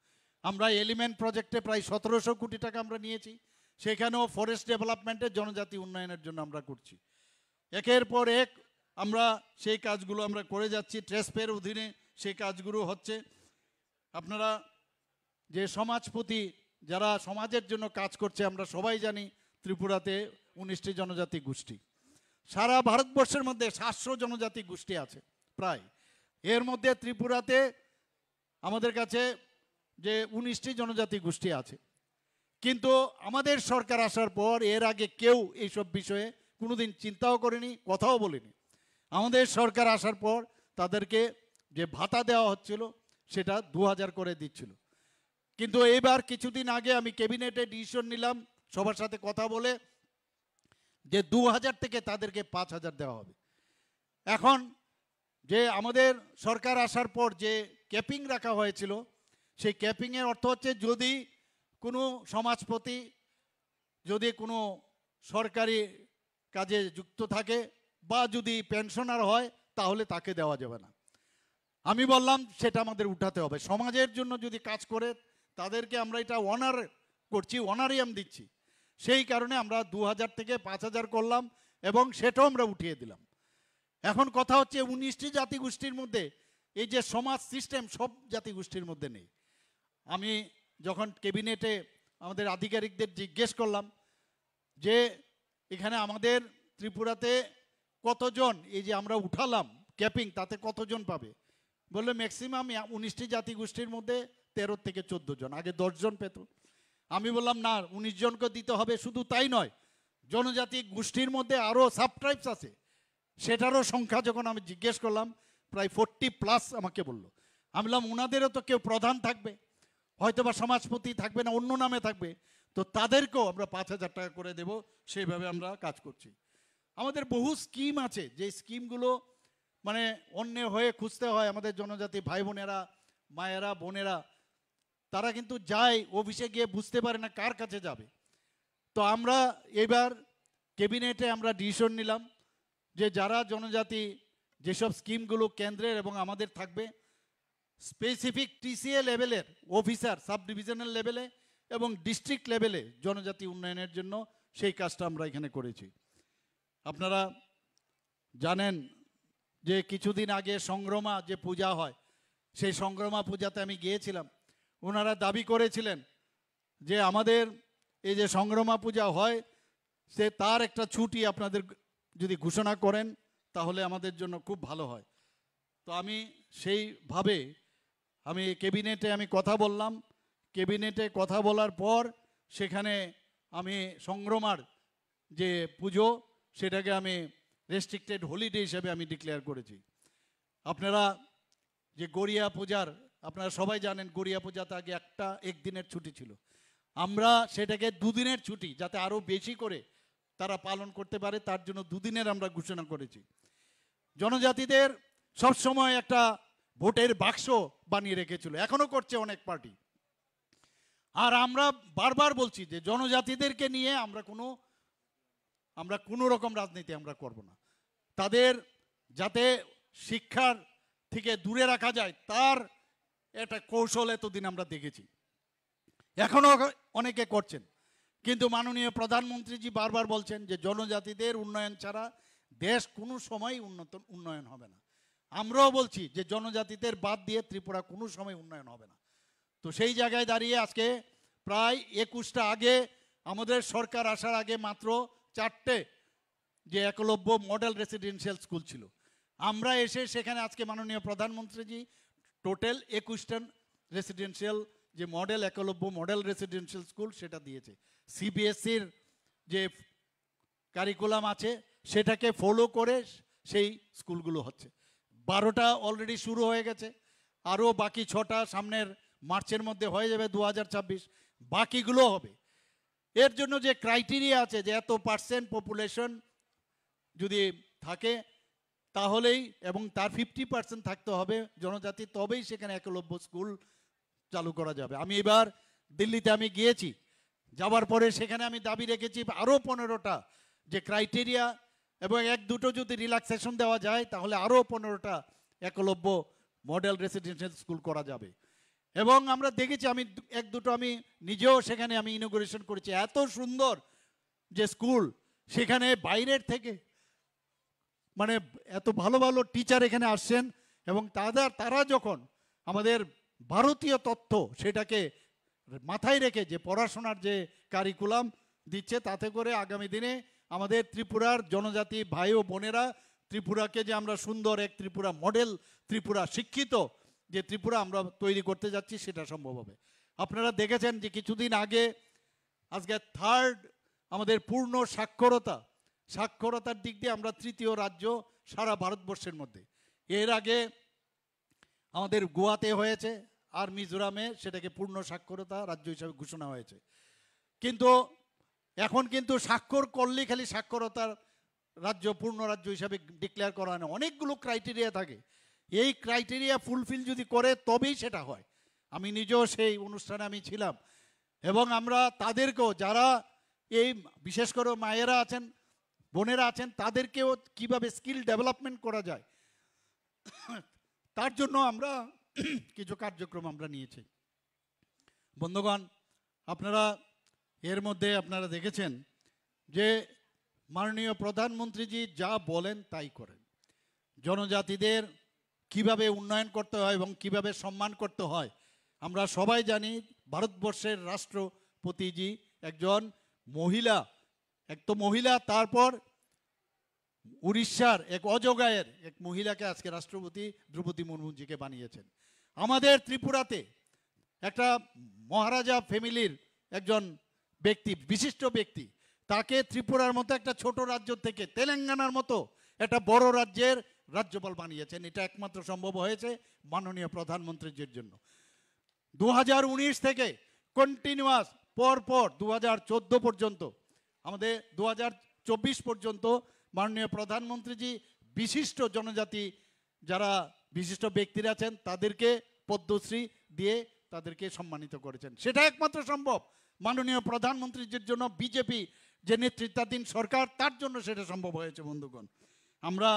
আমরা এলিমেন্ট প্রজেক্টে প্রায় 1700 কোটি টাকা আমরা নিয়েছি, সেখানেও ফরেস্ট ডেভেলপমেন্টের জনজাতি উন্নয়নের জন্য আমরা করছি। একের পর এক আমরা সেই কাজগুলো আমরা করে যাচ্ছি, ট্রেসপের অধীনে সেই কাজগুলো হচ্ছে। আপনারা যে সমাজপতি যারা সমাজের জন্য কাজ করছে, আমরা সবাই জানি ত্রিপুরাতে 19টি জনজাতি গোষ্ঠী, সারা ভারতবর্ষের মধ্যে 700 জনজাতি গোষ্ঠী আছে প্রায়, এর মধ্যে ত্রিপুরাতে আমাদের কাছে যে 19টি জনজাতি গোষ্ঠী আছে। কিন্তু আমাদের সরকার আসার পর এর আগে কেউ এইসব বিষয়ে কোনোদিন চিন্তাও করেনি, কথাও বলেনি। আমাদের সরকার আসার পর তাদেরকে যে ভাতা দেওয়া হচ্ছিল সেটা 2000 করে দিচ্ছিল, কিন্তু এইবার কিছুদিন আগে আমি ক্যাবিনেটে ডিসিশন নিলাম সবার সাথে কথা বলে যে 2000 থেকে তাদেরকে 5000 দেওয়া হবে। এখন যে আমাদের সরকার আসার পর যে ক্যাপিং রাখা হয়েছিল, সেই ক্যাপিংয়ের অর্থ হচ্ছে যদি কোনো সমাজপতি যদি কোনো সরকারি কাজে যুক্ত থাকে বা যদি পেনশনার হয় তাহলে তাকে দেওয়া যাবে না। আমি বললাম সেটা আমাদের উঠাতে হবে, সমাজের জন্য যদি কাজ করে তাদেরকে আমরা এটা অনার করছি, অনারিয়াম দিচ্ছি, সেই কারণে আমরা 2000 থেকে 5000 করলাম এবং সেটাও আমরা উঠিয়ে দিলাম। এখন কথা হচ্ছে 19টি জাতিগোষ্ঠীর মধ্যে এই যে সমাজ সিস্টেম সব জাতিগোষ্ঠীর মধ্যে নেই। আমি যখন ক্যাবিনেটে আমাদের আধিকারিকদের জিজ্ঞেস করলাম যে এখানে আমাদের ত্রিপুরাতে কতজন এই যে আমরা উঠালাম ক্যাপিং তাতে কতজন পাবে, বললো ম্যাক্সিমাম 19টি জাতিগোষ্ঠীর মধ্যে 13 থেকে 14 জন, আগে 10 জন পেত। আমি বললাম না, 19 জনকে দিতে হবে। শুধু তাই নয়, জনজাতি গোষ্ঠীর মধ্যে আরও সাবট্রাইবস আছে, সেটারও সংখ্যা যখন আমি জিজ্ঞেস করলাম প্রায় 40+ আমাকে বললো। আমি বললাম ওনাদেরও তো কেউ প্রধান থাকবে, হয়তো বা সমাজপতি থাকবে না, অন্য নামে থাকবে, তো তাদেরকেও আমরা 5000 টাকা করে দেব, সেইভাবে আমরা কাজ করছি। আমাদের বহু স্কিম আছে, যে স্কিমগুলো মানে অন্য হয়ে খুঁজতে হয়। আমাদের জনজাতি ভাই বোনেরা, মায়েরা, বোনেরা তারা কিন্তু যায় অফিসে গিয়ে বুঝতে পারে না কার কাছে যাবে। তো আমরা এবার ক্যাবিনেটে আমরা ডিসিশন নিলাম যে যারা জনজাতি যেসব স্কিমগুলো কেন্দ্রের এবং আমাদের থাকবে, স্পেসিফিক টিসিএ লেভেলের অফিসার সাব ডিভিশনাল লেভেলে এবং ডিস্ট্রিক্ট লেভেলে জনজাতি উন্নয়নের জন্য সেই কাজটা আমরা এখানে করেছি। আপনারা জানেন যে কিছুদিন আগে সংগ্রামা যে পূজা হয়, সেই সংগ্রামা পূজাতে আমি গিয়েছিলাম। ওনারা দাবি করেছিলেন যে আমাদের এই যে সংগ্রামা পূজা হয় সে তার একটা ছুটি আপনাদের যদি ঘোষণা করেন তাহলে আমাদের জন্য খুব ভালো হয়। তো আমি সেইভাবে আমি ক্যাবিনেটে আমি কথা বললাম, ক্যাবিনেটে কথা বলার পর সেখানে আমি সংগ্রামার যে পুজো সেটাকে আমি রেস্ট্রিক্টেড হলিডে হিসেবে আমি ডিক্লেয়ার করেছি। আপনারা যে গড়িয়া পূজার আপনারা সবাই জানেন, গড়িয়া পূজাতে আগে একদিনের ছুটি ছিল, আমরা সেটাকে 2 দিনের ছুটি যাতে আরও বেশি করে তারা পালন করতে পারে তার জন্য 2 দিনের আমরা ঘোষণা করেছি। জনজাতিদের সবসময় একটা ভোটের বাক্স বানিয়ে রেখেছিল, এখনো করছে অনেক পার্টি। আর আমরা বারবার বলছি যে জনজাতিদেরকে নিয়ে আমরা কোনো রকম রাজনীতি আমরা করব না। তাদের যাতে শিক্ষার থেকে দূরে রাখা যায় তার একটা কৌশল এতদিন আমরা দেখেছি, এখনো অনেকে করছেন। কিন্তু মাননীয় প্রধানমন্ত্রীজি বারবার বলছেন যে জনজাতিদের উন্নয়ন ছাড়া দেশ কোনো সময় উন্নয়ন হবে না। আমরাও বলছি যে জনজাতিদের বাদ দিয়ে ত্রিপুরা কোনো সময় উন্নয়ন হবে না। তো সেই জায়গায় দাঁড়িয়ে আজকে প্রায় 21টা আগে আমাদের সরকার আসার আগে মাত্র 4টে যে একলব্য মডেল রেসিডেন্সিয়াল স্কুল ছিল, আমরা এসে সেখানে আজকে মাননীয় প্রধানমন্ত্রীজি টোটাল 21টা রেসিডেন্সিয়াল যে model Eklavya model residential school সেটা দিয়েছে। সিবিএসসির যে কারিকুলাম আছে সেটাকে ফলো করে সেই স্কুলগুলো হচ্ছে। 12টা অলরেডি শুরু হয়ে গেছে, আরও বাকি 6টা সামনের মার্চের মধ্যে হয়ে যাবে 2026, বাকিগুলো হবে। এর জন্য যে ক্রাইটেরিয়া আছে যে এত % পপুলেশন যদি থাকে তাহলেই এবং তার 50% থাকতে হবে জনজাতি, তবেই সেখানে একলব্য স্কুল চালু করা যাবে। আমি এবার দিল্লিতে আমি গিয়েছি, যাওয়ার পরে সেখানে আমি দাবি রেখেছি আরও 15টা যে ক্রাইটেরিয়া এবং 1-2টো যদি রিল্যাক্সেশন দেওয়া যায় তাহলে আরও 15টা একলব্য মডেল রেসিডেন্সিয়াল স্কুল করা যাবে। এবং আমরা দেখেছি, আমি 1-2টো আমি নিজেও সেখানে আমি ইনোগ্রেশন করেছি, এত সুন্দর যে স্কুল, সেখানে বাইরের থেকে মানে এত ভালো ভালো টিচার এখানে আসছেন এবং তারা যখন আমাদের ভারতীয় তত্ত্ব সেটাকে মাথায় রেখে যে পড়াশোনার যে কারিকুলাম দিচ্ছে, তাতে করে আগামী দিনে আমাদের ত্রিপুরার জনজাতি ভাই ও বোনেরা ত্রিপুরাকে যে আমরা সুন্দর এক ত্রিপুরা মডেল, ত্রিপুরা শিক্ষিত যে ত্রিপুরা আমরা তৈরি করতে যাচ্ছি সেটা সম্ভব হবে। আপনারা দেখেছেন যে কিছুদিন আগে আজকে আমাদের পূর্ণ সাক্ষরতার দিক দিয়ে আমরা 3য় রাজ্য সারা ভারতবর্ষের মধ্যে। এর আগে আমাদের গোয়াতে হয়েছে আর মিজোরামে সেটাকে পূর্ণ সাক্ষরতা রাজ্য হিসাবে ঘোষণা হয়েছে। কিন্তু এখন কিন্তু স্বাক্ষর করলেই খালি সাক্ষরতার রাজ্য পূর্ণ রাজ্য হিসাবে ডিক্লেয়ার করা হয় না, অনেকগুলো ক্রাইটেরিয়া থাকে। এই ক্রাইটেরিয়া ফুলফিল যদি করে তবেই সেটা হয়। আমি নিজেও সেই অনুষ্ঠানে আমি ছিলাম এবং আমরা তাদেরকেও, যারা এই বিশেষ করে মায়েরা আছেন, বোনেরা আছেন, তাদেরকেও কিভাবে স্কিল ডেভেলপমেন্ট করা যায় তার জন্য আমরা কিছু কার্যক্রম আমরা নিয়েছি। বন্ধুগণ, আপনারা এর মধ্যে আপনারা দেখেছেন যে মাননীয় প্রধানমন্ত্রীজি যা বলেন তাই করেন। জনজাতিদের কিভাবে উন্নয়ন করতে হয় এবং কিভাবে সম্মান করতে হয় আমরা সবাই জানি। ভারতবর্ষের রাষ্ট্রপতিজি একজন মহিলা, এক তো মহিলা, তারপর উড়িষ্যার এক অজগায়ের এক মহিলাকে আজকে রাষ্ট্রপতি দ্রৌপদী মুর্মুজিকে বানিয়েছেন। আমাদের ত্রিপুরাতে একটা মহারাজা ফ্যামিলির একজন ব্যক্তি, বিশিষ্ট ব্যক্তি, তাকে ত্রিপুরার মতো একটা ছোট রাজ্য থেকে তেলেঙ্গানার মতো একটা বড় রাজ্যের রাজ্যপাল বানিয়েছেন। এটা একমাত্র সম্ভব হয়েছে মাননীয় প্রধানমন্ত্রীর জন্য। 2019 থেকে কন্টিনিউয়াস পরপর 2014 পর্যন্ত, আমাদের 2024 পর্যন্ত মাননীয় প্রধানমন্ত্রীজি বিশিষ্ট জনজাতি যারা বিশিষ্ট ব্যক্তিরা আছেন তাদেরকে পদ্মশ্রী দিয়ে তাদেরকে সম্মানিত করেছেন। সেটা একমাত্র সম্ভব মাননীয় প্রধানমন্ত্রীর জন্য, বিজেপি যে নেতৃত্বাধীন সরকার তার জন্য সেটা সম্ভব হয়েছে। বন্ধুগণ, আমরা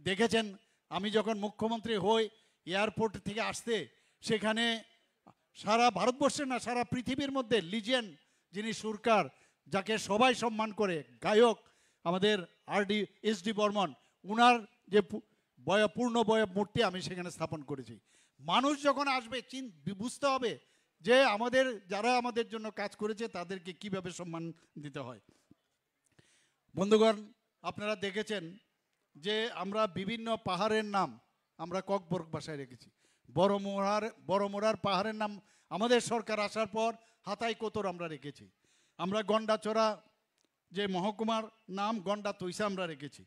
দেখেছেন আমি যখন মুখ্যমন্ত্রী হই, এয়ারপোর্ট থেকে আসতে সেখানে সারা ভারতবর্ষের না সারা পৃথিবীর মধ্যে লিজেন্ড যিনি সুরকার, যাকে সবাই সম্মান করে, গায়ক আমাদের এস ডি বর্মন, উনার যে পূর্ণ বয়ব মূর্তি আমি সেখানে স্থাপন করেছি। মানুষ যখন আসবে বুঝতে হবে যে আমাদের যারা আমাদের জন্য কাজ করেছে তাদেরকে কিভাবে সম্মান দিতে হয়। বন্ধুগণ, আপনারা দেখেছেন যে আমরা বিভিন্ন পাহাড়ের নাম আমরা ককবর্গ ভাষায় রেখেছি। বড়মোড়ার পাহাড়ের নাম আমাদের সরকার আসার পর হাতাই কোতর আমরা রেখেছি। আমরা গন্ডাচড়া যে মহকুমার নাম গন্ডা তৈসা আমরা রেখেছি।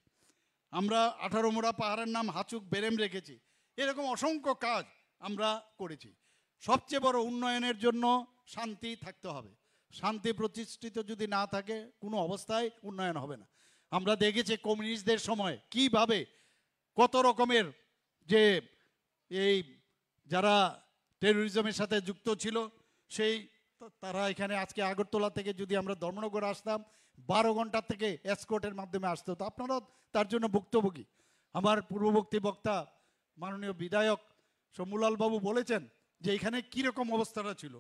আমরা 18 মোড়া পাহাড়ের নাম হাচুক বেরেম রেখেছি। এরকম অসংখ্য কাজ আমরা করেছি। সবচেয়ে বড় উন্নয়নের জন্য শান্তি থাকতে হবে। শান্তি প্রতিষ্ঠিত যদি না থাকে কোনো অবস্থায় উন্নয়ন হবে না। আমরা দেখেছি কমিউনিস্টদের সময় কিভাবে কত রকমের যে এই যারা টেরোরিজমের সাথে যুক্ত ছিল সেই তারা এখানে আজকে আগরতলা থেকে যদি আমরা ধর্মনগর আসতাম 12 ঘন্টা থেকে এসকর্টের মাধ্যমে আসতে হতো। আপনারা তার জন্য ভুক্তভোগী। আমার পূর্ববর্তী বক্তা মাননীয় বিধায়ক শম্ভুলাল বাবু বলেছেন যে এখানে কীরকম অবস্থাটা ছিল।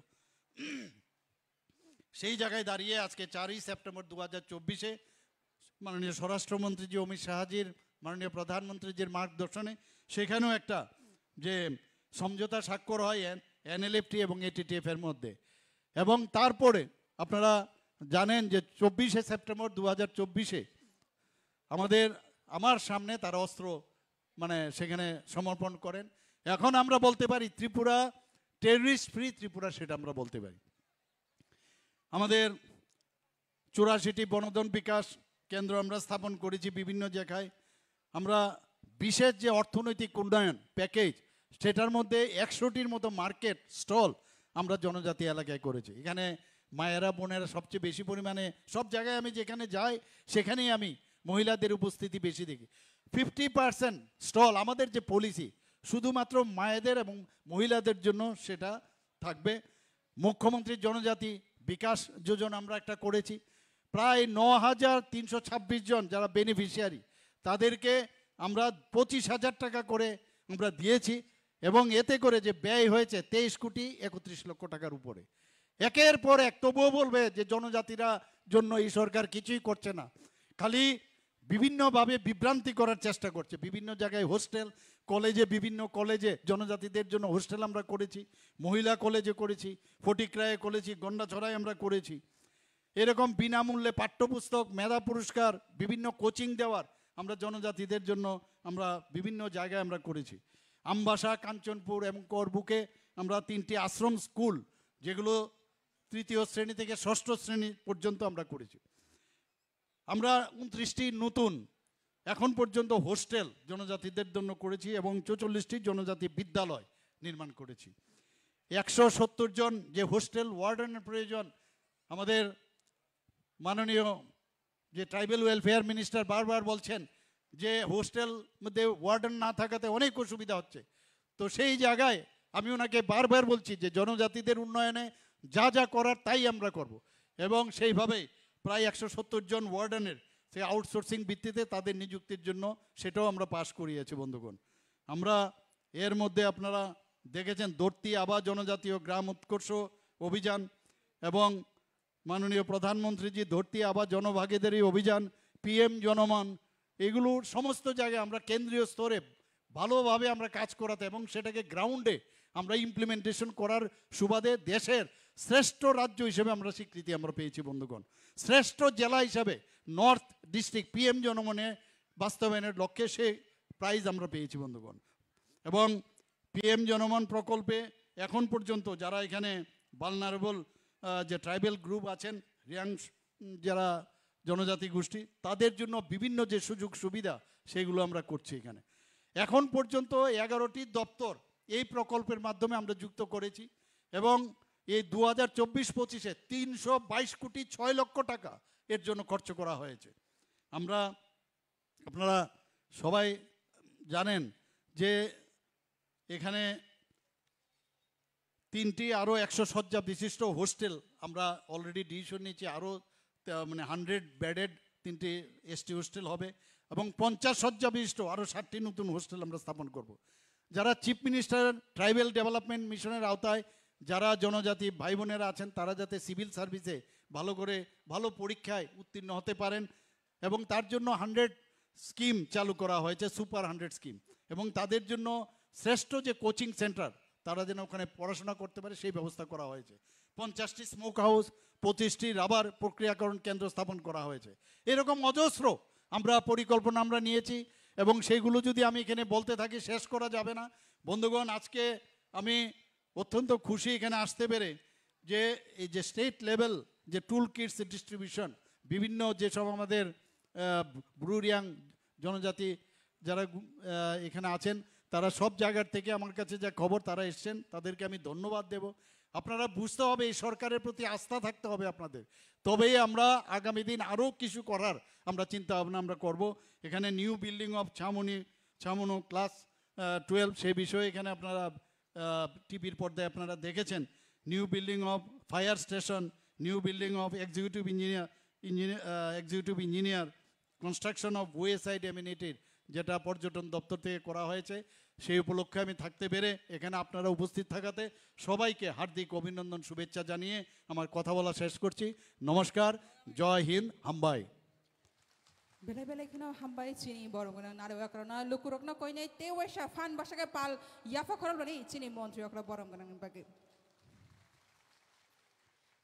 সেই জায়গায় দাঁড়িয়ে আজকে 4ই সেপ্টেম্বর 2024 মাননীয় স্বরাষ্ট্রমন্ত্রীজি অমিত শাহজির, মাননীয় প্রধানমন্ত্রীজির মার্গদর্শনে সেখানেও একটা যে সমঝোতা স্বাক্ষর হয় NLFT এবং ATTF এর মধ্যে। এবং তারপরে আপনারা জানেন যে 24শে সেপ্টেম্বর 2024 আমার সামনে তারা অস্ত্র সেখানে সমর্পণ করেন। এখন আমরা বলতে পারি ত্রিপুরা টেররিস্ট ফ্রি ত্রিপুরা, সেটা আমরা বলতে পারি। আমাদের 84টি বনধন বিকাশ কেন্দ্র আমরা স্থাপন করেছি বিভিন্ন জায়গায়। আমরা বিশেষ যে অর্থনৈতিক উন্নয়ন প্যাকেজ সেটার মধ্যে 100টির মতো মার্কেট স্টল আমরা জনজাতি এলাকায় করেছি। এখানে মায়েরা বোনেরা সবচেয়ে বেশি পরিমাণে, সব জায়গায় আমি যেখানে যাই সেখানেই আমি মহিলাদের উপস্থিতি বেশি দেখি। 50% স্টল আমাদের যে পলিসি শুধুমাত্র মায়েদের এবং মহিলাদের জন্য সেটা থাকবে। মুখ্যমন্ত্রীর জনজাতি বিকাশ যোজনা আমরা একটা করেছি, প্রায় 9,326 জন যারা বেনিফিশিয়ারি তাদেরকে আমরা 25,000 টাকা করে আমরা দিয়েছি, এবং এতে করে যে ব্যয় হয়েছে 23,31,00,000 টাকার উপরে। একের পর এক, তবুও বলবে যে জনজাতিরা জন্য এই সরকার কিছুই করছে না, খালি বিভিন্নভাবে বিভ্রান্তি করার চেষ্টা করছে। বিভিন্ন জায়গায় হোস্টেল, কলেজে, বিভিন্ন কলেজে জনজাতিদের জন্য হোস্টেল আমরা করেছি, মহিলা কলেজে করেছি, ফটিকরায়ে করেছি, গন্ডাছড়ায় আমরা করেছি। এরকম বিনামূল্যে পাঠ্যপুস্তক, মেধা পুরস্কার, বিভিন্ন কোচিং দেওয়ার আমরা জনজাতিদের জন্য আমরা বিভিন্ন জায়গায় আমরা করেছি। আমবাসা, কাঞ্চনপুর এবং করবুকে আমরা 3টি আশ্রম স্কুল, যেগুলো 3য় শ্রেণী থেকে 6ষ্ঠ শ্রেণী পর্যন্ত আমরা করেছি। আমরা 29টি নতুন এখন পর্যন্ত হোস্টেল জনজাতিদের জন্য করেছি এবং 44টি জনজাতি বিদ্যালয় নির্মাণ করেছি। 170 জন যে হোস্টেল ওয়ার্ডেনের প্রয়োজন, আমাদের মাননীয় যে ট্রাইবেল ওয়েলফেয়ার মিনিস্টার বারবার বলছেন যে হোস্টেল মধ্যে ওয়ার্ডেন না থাকাতে অনেক অসুবিধা হচ্ছে, তো সেই জায়গায় আমি ওনাকে বারবার বলছি যে জনজাতিদের উন্নয়নে যা যা করার তাই আমরা করব, এবং সেইভাবেই প্রায় 170 জন ওয়ার্ডেনের সেই আউটসোর্সিং ভিত্তিতে তাদের নিযুক্তির জন্য সেটাও আমরা পাশ করিয়েছি বন্ধুগণ। আমরা এর মধ্যে আপনারা দেখেছেন ধরতি আবা জনজাতীয় গ্রাম উৎকর্ষ অভিযান এবং মাননীয় প্রধানমন্ত্রীজি ধরতি আবা জনভাগীদারি অভিযান, PM জনমন, এগুলোর সমস্ত জায়গায় আমরা কেন্দ্রীয় স্তরে ভালোভাবে আমরা কাজ করাতে এবং সেটাকে গ্রাউন্ডে আমরা ইমপ্লিমেন্টেশন করার সুবাদে দেশের শ্রেষ্ঠ রাজ্য হিসেবে আমরা স্বীকৃতি আমরা পেয়েছি বন্ধুগণ। শ্রেষ্ঠ জেলা হিসাবে নর্থ ডিস্ট্রিক্ট PM জনমনে বাস্তবায়নের লক্ষ্যে সে প্রাইজ আমরা পেয়েছি বন্ধুগণ। এবং PM জনমন প্রকল্পে এখন পর্যন্ত যারা এখানে ভালনারেবল যে ট্রাইবেল গ্রুপ আছেন, রিয়াং যারা জনজাতি গোষ্ঠী, তাদের জন্য বিভিন্ন যে সুযোগ সুবিধা সেগুলো আমরা করছি এখানে। এখন পর্যন্ত 11টি দপ্তর এই প্রকল্পের মাধ্যমে আমরা যুক্ত করেছি এবং এই 2024-25-এ 322 কোটি 6 লক্ষ টাকা এর জন্য খরচ করা হয়েছে। আমরা, আপনারা সবাই জানেন যে এখানে 3টি আরও 100 শয্যা বিশিষ্ট হোস্টেল আমরা অলরেডি ডিসিশন নিয়েছি, আরও মানে 100 বেডেড 3টি ST হোস্টেল হবে এবং 50 শয্যা বিশিষ্ট আরও 60টি নতুন হোস্টেল আমরা স্থাপন করব। যারা চিফ মিনিস্টার ট্রাইবেল ডেভেলপমেন্ট মিশনের আওতায় যারা জনজাতি ভাই বোনেরা আছেন, তারা যাতে সিভিল সার্ভিসে ভালো করে ভালো পরীক্ষায় উত্তীর্ণ হতে পারেন এবং তার জন্য 100 স্কিম চালু করা হয়েছে, সুপার 100 স্কিম, এবং তাদের জন্য শ্রেষ্ঠ যে কোচিং সেন্টার তারা যেন ওখানে পড়াশোনা করতে পারে সেই ব্যবস্থা করা হয়েছে। 50টি স্মোক হাউস, 25টি রাবার প্রক্রিয়াকরণ কেন্দ্র স্থাপন করা হয়েছে। এরকম অজস্র আমরা পরিকল্পনা আমরা নিয়েছি এবং সেইগুলো যদি আমি এখানে বলতে থাকি শেষ করা যাবে না বন্ধুগণ। আজকে আমি অত্যন্ত খুশি এখানে আসতে পেরে যে এই যে স্টেট লেভেল যে টুল কিটস ডিস্ট্রিবিউশন, বিভিন্ন যেসব আমাদের ব্রুরিয়াং জনজাতি যারা এখানে আছেন তারা সব জায়গার থেকে আমার কাছে যা খবর তারা এসছেন, তাদেরকে আমি ধন্যবাদ দেব। আপনারা বুঝতে হবে এই সরকারের প্রতি আস্থা থাকতে হবে আপনাদের, তবেই আমরা আগামী দিন আরও কিছু করার আমরা চিন্তা ভাবনা আমরা করব। এখানে নিউ বিল্ডিং অফ ছামুনো ক্লাস 12 সেই বিষয়ে এখানে আপনারা টিভির পর্দায় আপনারা দেখেছেন। New building of fire station, new building of executive engineer, construction of wayside এমিনিটির যেটা পর্যটন দপ্তর থেকে করা হয়েছে, সেই উপলক্ষে আমি থাকতে পেরে এখানে আপনারা উপস্থিত থাকাতে সবাইকে হার্দিক অভিনন্দন শুভেচ্ছা জানিয়ে আমার কথা বলা শেষ করছি। নমস্কার, জয় হিন্দ, হাম্বাই। बेलाय बेलाय खना हामबाय चिनी बरगना नारो अकरना लुकुरकना कोइने तेवेशा फान बसाके पाल याफा खरलनि चिनी मन्त्री अकरा बरगना बागे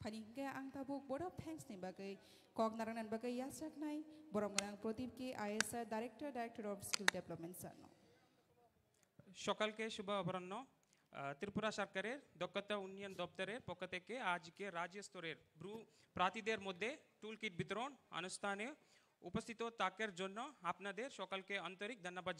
फानिके आं ताबु बोर्ड अफ थैंक्स नि बागे कगनारन बागे यासकनाय बरगना प्रदीप के ISR director of skill development सानो সকালকে শুভ অপরাহ্ন। ত্রিপুরা সরকারের দক্ষতা উন্নয়ন দপ্তরের পক্ষ থেকে আজকে রাজ্য স্তরের ব্রু প্রার্থীদের মধ্যে টুল কিট বিতরণ অনুষ্ঠানে উপস্থিত থাকার জন্য আপনাদের সকলকে আন্তরিক ধন্যবাদ।